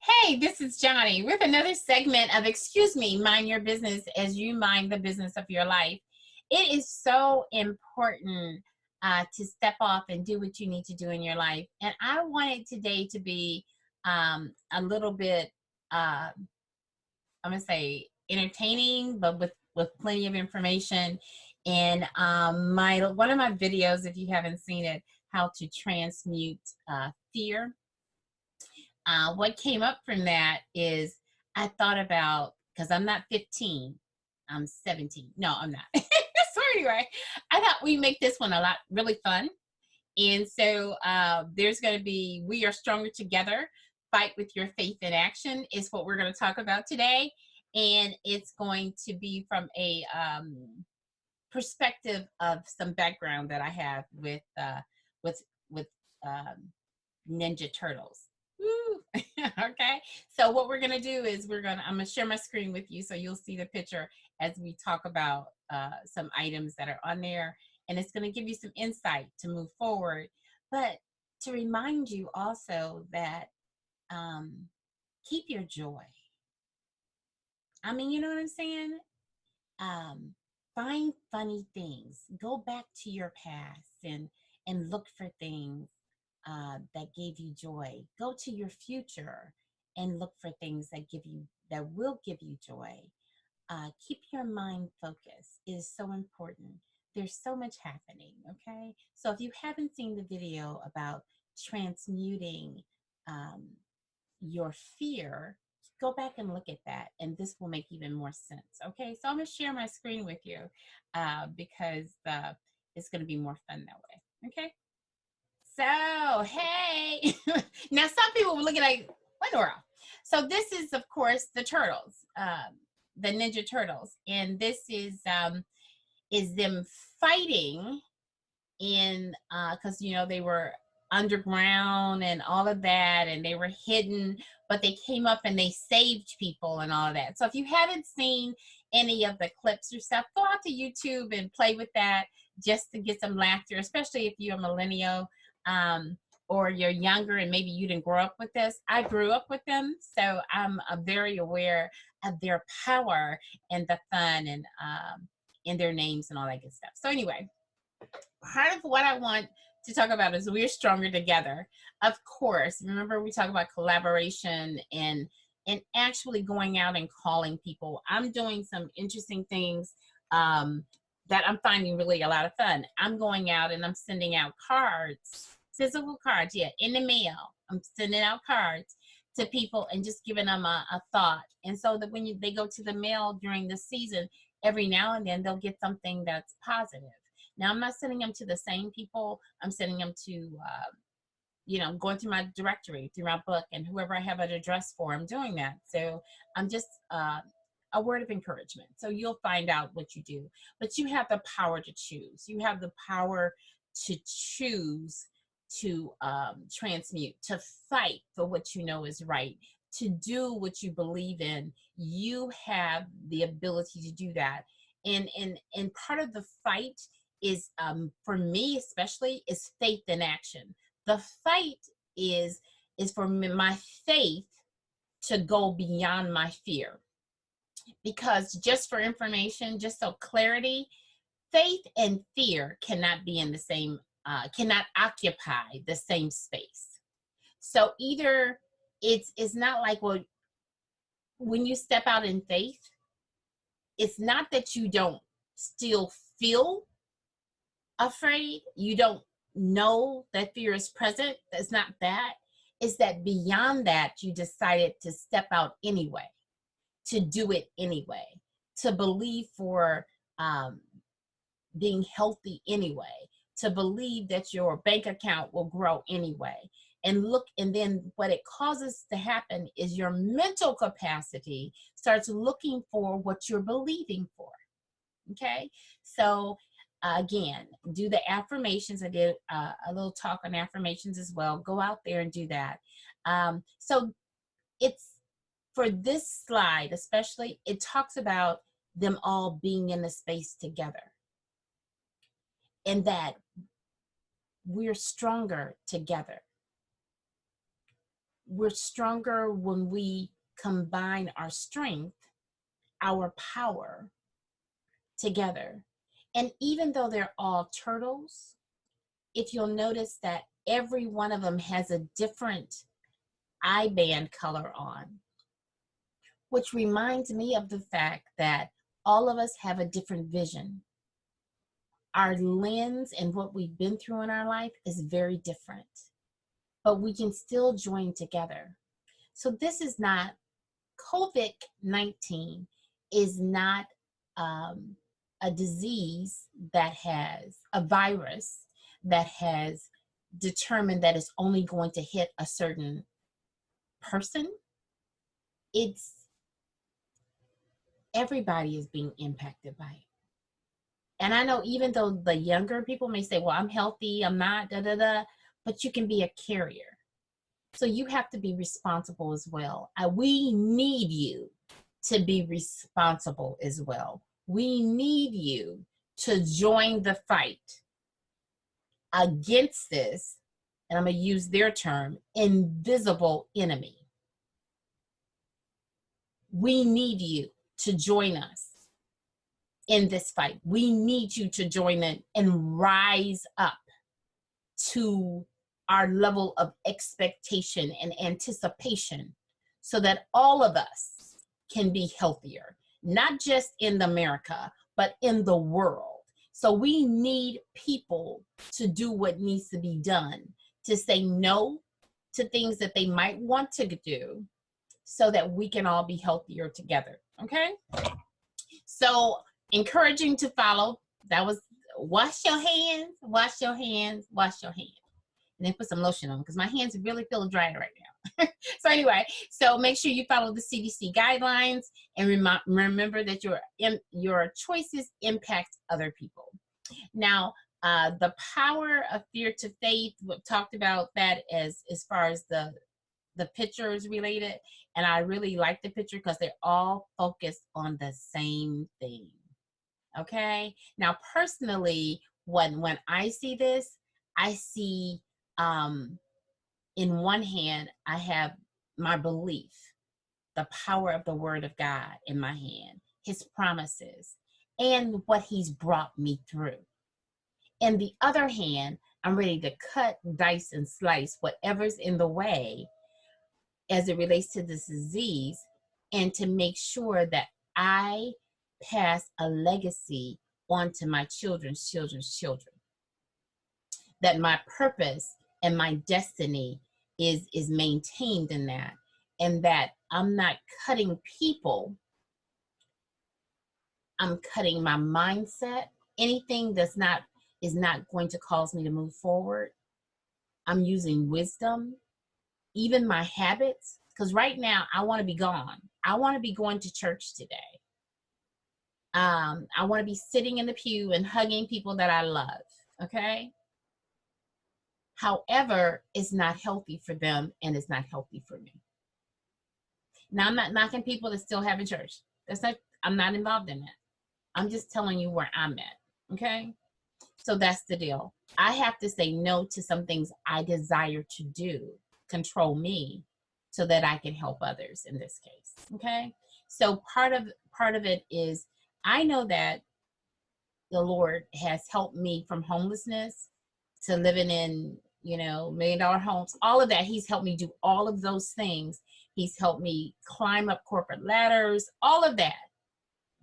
Hey, this is Johnnie with another segment of Excuse Me, Mind Your Business as You Mind the Business of Your Life. It is so important to step off and do what you need to do in your life. And I wanted today to be a little bit, I'm going to say, entertaining, but with plenty of information. And one of my videos, if you haven't seen it, how to transmute fear. What came up from that is I thought about, because I'm not 15, I'm 17. No, I'm not. So anyway, I thought we make this one a lot really fun. And so there's going to be We Are Stronger Together, Fight with Your Faith in Action is what we're going to talk about today. And it's going to be from a perspective of some background that I have with Ninja Turtles. Woo. Okay, so what we're gonna do is I'm gonna share my screen with you so you'll see the picture as we talk about some items that are on there, and it's gonna give you some insight to move forward, but to remind you also that keep your joy. I mean, you know what I'm saying? Find funny things. Go back to your past and look for things that gave you joy. Go to your future and look for things that will give you joy. Keep your mind focused. It is so important. There's so much happening. Okay, so if you haven't seen the video about transmuting your fear, go back and look at that, and this will make even more sense. Okay, so I'm gonna share my screen with you because it's gonna be more fun that way. Okay. So, hey, now some people will look at like, what in the world? So this is, of course, the turtles, the Ninja Turtles, and this is them fighting in, because they were underground and all of that, and they were hidden, but they came up and they saved people and all of that. So if you haven't seen any of the clips or stuff, go out to YouTube and play with that just to get some laughter, especially if you're a millennial. Or you're younger and maybe you didn't grow up with this. I grew up with them, so I'm very aware of their power and the fun and in their names and all that good stuff. So anyway, part of what I want to talk about is we're stronger together. Of course, remember we talk about collaboration and actually going out and calling people. I'm doing some interesting things that I'm finding really a lot of fun. I'm going out and I'm sending out cards. Physical cards, in the mail. I'm sending out cards to people and just giving them a thought. And so that when they go to the mail during the season, every now and then they'll get something that's positive. Now, I'm not sending them to the same people. I'm sending them to, going through my directory, through my book, and whoever I have an address for, I'm doing that. So I'm just a word of encouragement. So you'll find out what you do. But you have the power to choose. You have the power to choose to transmute, to fight for what you know is right, to do what you believe in. You have the ability to do that. And part of the fight is, for me especially, is faith in action. The fight is for my faith to go beyond my fear. Because just for information, just so clarity, faith and fear cannot be in the same cannot occupy the same space. So either it's not like, well, when you step out in faith, it's not that you don't still feel afraid, you don't know that fear is present. That's not that. It's that beyond that, you decided to step out anyway, to do it anyway, to believe for being healthy anyway, to believe that your bank account will grow anyway. And then what it causes to happen is your mental capacity starts looking for what you're believing for. Okay, so again, do the affirmations. I did a little talk on affirmations as well. Go out there and do that. So it's, for this slide especially, it talks about them all being in the space together, and that we're stronger together. we're stronger when we combine our strength, our power together. And even though they're all turtles, if you'll notice that every one of them has a different eye band color on, which reminds me of the fact that all of us have a different vision. Our lens and what we've been through in our life is very different, but we can still join together. So this is not, COVID-19 is not a disease that has, a virus that has determined that it's only going to hit a certain person. It's, everybody is being impacted by it. And I know even though the younger people may say, well, I'm healthy, I'm not, da, da, da, but you can be a carrier. So you have to be responsible as well. We need you to be responsible as well. We need you to join the fight against this, and I'm going to use their term, invisible enemy. We need you to join us in this fight. We need you to join in and rise up to our level of expectation and anticipation so that all of us can be healthier, not just in America, but in the world. So we need people to do what needs to be done, to say no to things that they might want to do so that we can all be healthier together, okay? So encouraging to follow, that was wash your hands, wash your hands, wash your hands. And then put some lotion on because my hands really feel dry right now. So anyway, so make sure you follow the CDC guidelines and remember that your choices impact other people. Now, the power of fear to faith, we've talked about that as far as the picture is related. And I really like the picture because they're all focused on the same thing. Okay. Now, personally, when I see this, I see in one hand, I have my belief, the power of the word of God in my hand, his promises, and what he's brought me through. In the other hand, I'm ready to cut, dice, and slice whatever's in the way as it relates to this disease, and to make sure that I pass a legacy on to my children's children's children. That my purpose and my destiny is maintained in that, and that I'm not cutting people, I'm cutting my mindset. Anything that's not is not going to cause me to move forward. I'm using wisdom, even my habits, because right now I want to be gone. I want to be going to church today. I want to be sitting in the pew and hugging people that I love, okay? However, it's not healthy for them and it's not healthy for me. Now, I'm not knocking people that still have a church. I'm not involved in that. I'm just telling you where I'm at, okay? So that's the deal. I have to say no to some things I desire to do, control me, so that I can help others in this case, okay? So part of it is, I know that the Lord has helped me from homelessness to living in, $1 million homes, all of that. He's helped me do all of those things. He's helped me climb up corporate ladders, all of that.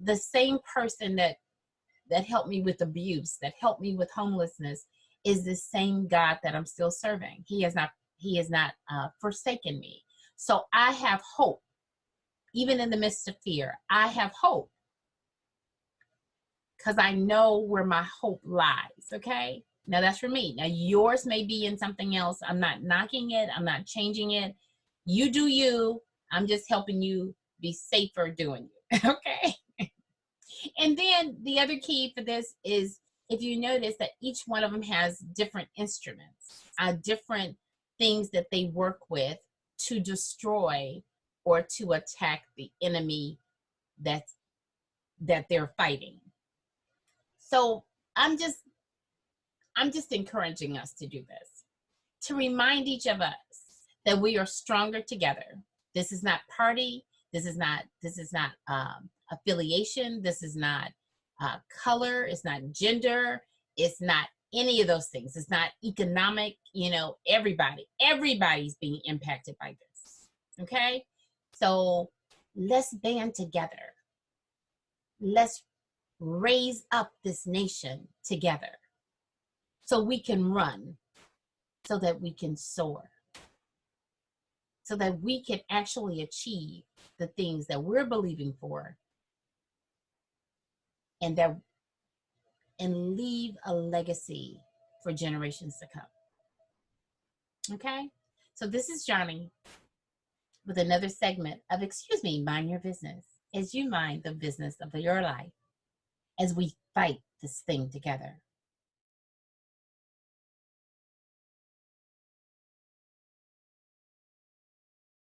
The same person that helped me with abuse, that helped me with homelessness, is the same God that I'm still serving. He has not forsaken me. So I have hope. Even in the midst of fear, I have hope, because I know where my hope lies, okay? Now that's for me. Now yours may be in something else. I'm not knocking it. I'm not changing it. You do you. I'm just helping you be safer doing it, okay? And then the other key for this is, if you notice that each one of them has different instruments, different things that they work with to destroy or to attack the enemy that they're fighting. So I'm just encouraging us to do this, to remind each of us that we are stronger together. This is not party. This is not affiliation. This is not color. It's not gender. It's not any of those things. It's not economic. You know, everybody's being impacted by this. Okay, so let's band together. Let's raise up this nation together so we can run, so that we can soar, so that we can actually achieve the things that we're believing for, and leave a legacy for generations to come. Okay? So this is Johnnie with another segment of Excuse Me, Mind Your Business, as you mind the business of your life, as we fight this thing together.